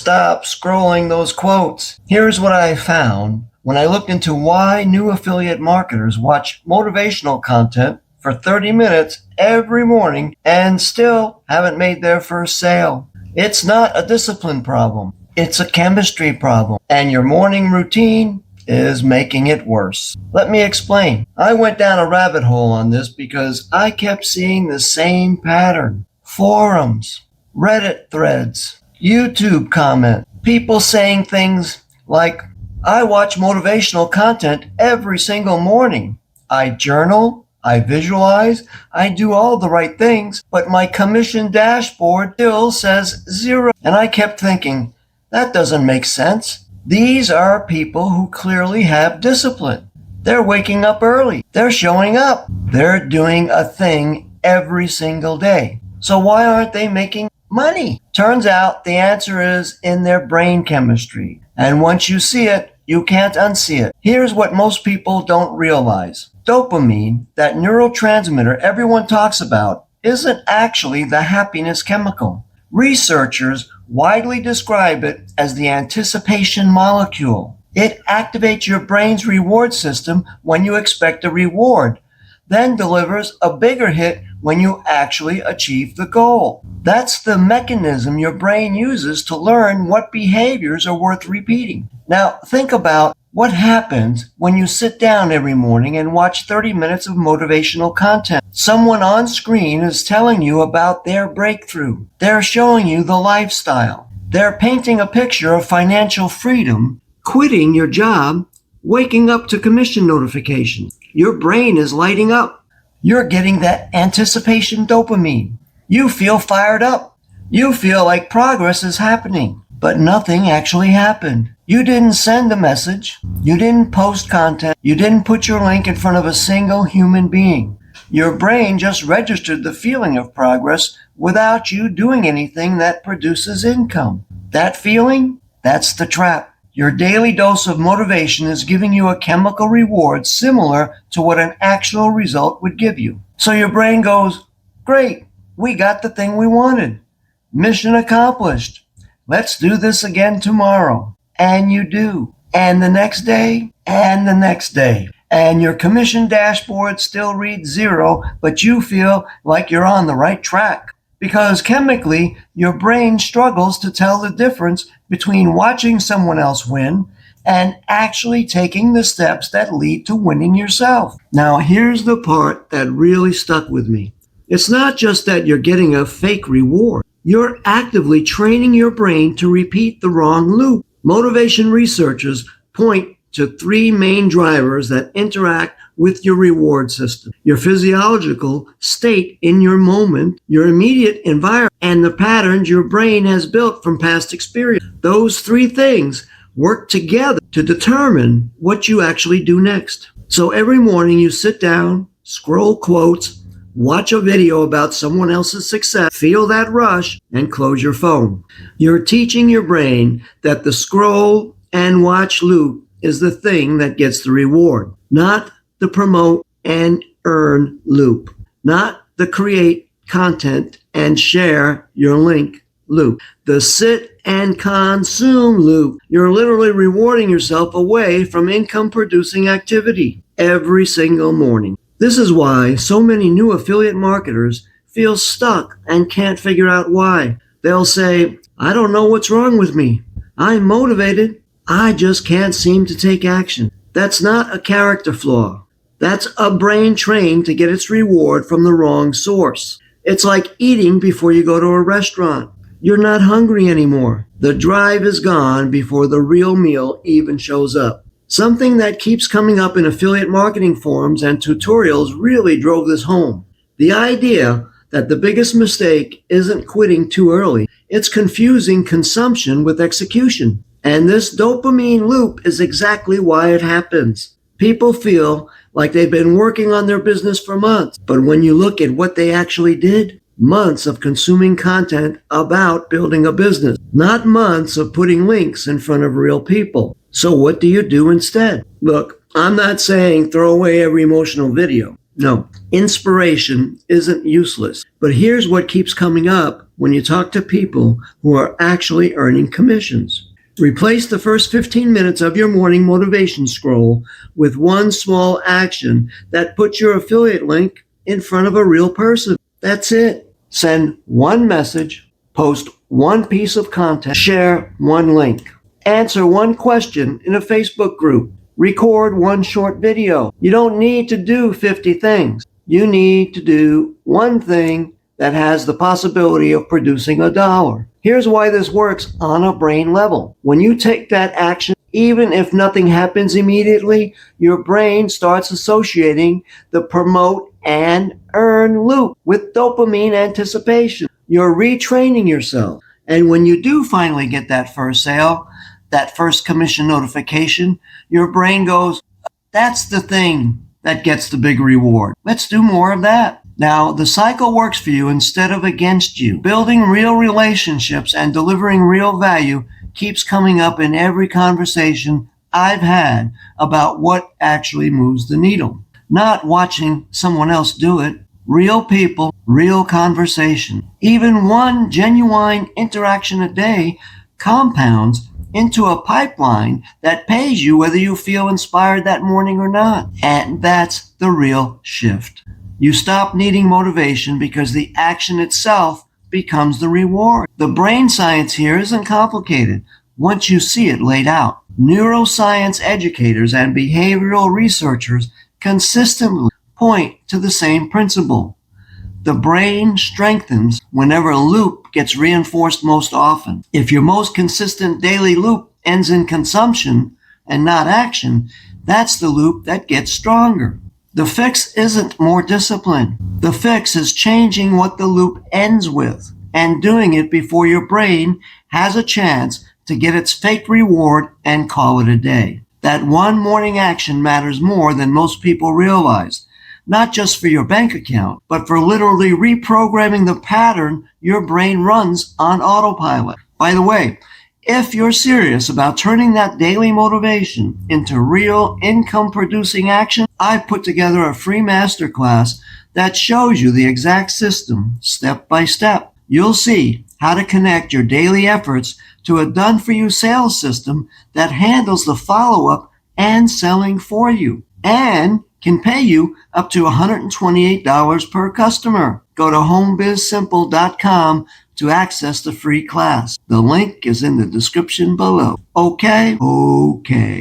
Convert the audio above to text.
Stop scrolling those quotes. Here's what I found when I looked into why new affiliate marketers watch motivational content for 30 minutes every morning and still haven't made their first sale. It's not a discipline problem. It's a chemistry problem. And your morning routine is making it worse. Let me explain. I went down a rabbit hole on this because I kept seeing the same pattern. Forums, Reddit threads, YouTube comment, people saying things like, I watch motivational content every single morning. I journal, I visualize, I do all the right things, but my commission dashboard still says 0. And I kept thinking, that doesn't make sense. These are people who clearly have discipline. They're waking up early. They're showing up. They're doing a thing every single day. So why aren't they making money? Turns out the answer is in their brain chemistry. And once you see it, you can't unsee it. Here's what most people don't realize. Dopamine, that neurotransmitter everyone talks about, isn't actually the happiness chemical. Researchers widely describe it as the anticipation molecule. It activates your brain's reward system when you expect a reward, then delivers a bigger hit when you actually achieve the goal. That's the mechanism your brain uses to learn what behaviors are worth repeating. Now, think about what happens when you sit down every morning and watch 30 minutes of motivational content. Someone on screen is telling you about their breakthrough. They're showing you the lifestyle. They're painting a picture of financial freedom, quitting your job, waking up to commission notifications. Your brain is lighting up. You're getting that anticipation dopamine. You feel fired up. You feel like progress is happening, but nothing actually happened. You didn't send a message. You didn't post content. You didn't put your link in front of a single human being. Your brain just registered the feeling of progress without you doing anything that produces income. That feeling, that's the trap. Your daily dose of motivation is giving you a chemical reward similar to what an actual result would give you. So your brain goes, great, we got the thing we wanted. Mission accomplished. Let's do this again tomorrow. And you do. And the next day, and the next day. And your commission dashboard still reads 0, but you feel like you're on the right track. Because chemically, your brain struggles to tell the difference between watching someone else win and actually taking the steps that lead to winning yourself. Now, here's the part that really stuck with me. It's not just that you're getting a fake reward. You're actively training your brain to repeat the wrong loop. Motivation researchers point to 3 main drivers that interact with your reward system: your physiological state in your moment, your immediate environment, and the patterns your brain has built from past experience. Those 3 things work together to determine what you actually do next. So every morning you sit down, scroll quotes, watch a video about someone else's success, feel that rush, and close your phone. You're teaching your brain that the scroll and watch loop is the thing that gets the reward, not the promote and earn loop, not the create content and share your link loop, the sit and consume loop. You're literally rewarding yourself away from income producing activity every single morning. This is why so many new affiliate marketers feel stuck and can't figure out why. They'll say, I don't know what's wrong with me. I'm motivated. I just can't seem to take action. That's not a character flaw. That's a brain trained to get its reward from the wrong source. It's like eating before you go to a restaurant. You're not hungry anymore. The drive is gone before the real meal even shows up. Something that keeps coming up in affiliate marketing forums and tutorials really drove this home. The idea that the biggest mistake isn't quitting too early. It's confusing consumption with execution. And this dopamine loop is exactly why it happens. People feel like they've been working on their business for months, but when you look at what they actually did, months of consuming content about building a business, not months of putting links in front of real people. So what do you do instead? Look, I'm not saying throw away every emotional video. No, inspiration isn't useless. But here's what keeps coming up when you talk to people who are actually earning commissions. Replace the first 15 minutes of your morning motivation scroll with one small action that puts your affiliate link in front of a real person. That's it. Send one message, post one piece of content, share one link, answer one question in a Facebook group, record one short video. You don't need to do 50 things. You need to do one thing that has the possibility of producing $1. Here's why this works on a brain level. When you take that action, even if nothing happens immediately, your brain starts associating the promote and earn loop with dopamine anticipation. You're retraining yourself. And when you do finally get that first sale, that first commission notification, your brain goes, that's the thing that gets the big reward. Let's do more of that. Now, the cycle works for you instead of against you. Building real relationships and delivering real value keeps coming up in every conversation I've had about what actually moves the needle. Not watching someone else do it. Real people, real conversation. Even one genuine interaction a day compounds into a pipeline that pays you whether you feel inspired that morning or not. And that's the real shift. You stop needing motivation because the action itself becomes the reward. The brain science here isn't complicated once you see it laid out. Neuroscience educators and behavioral researchers consistently point to the same principle. The brain strengthens whenever a loop gets reinforced most often. If your most consistent daily loop ends in consumption and not action, that's the loop that gets stronger. The fix isn't more discipline. The fix is changing what the loop ends with and doing it before your brain has a chance to get its fake reward and call it a day. That one morning action matters more than most people realize, not just for your bank account, but for literally reprogramming the pattern your brain runs on autopilot. By the way, if you're serious about turning that daily motivation into real income-producing action, I've put together a free masterclass that shows you the exact system, step by step. You'll see how to connect your daily efforts to a done-for-you sales system that handles the follow-up and selling for you, and can pay you up to $128 per customer. Go to homebizsimple.com to access the free class. The link is in the description below. Okay? Okay.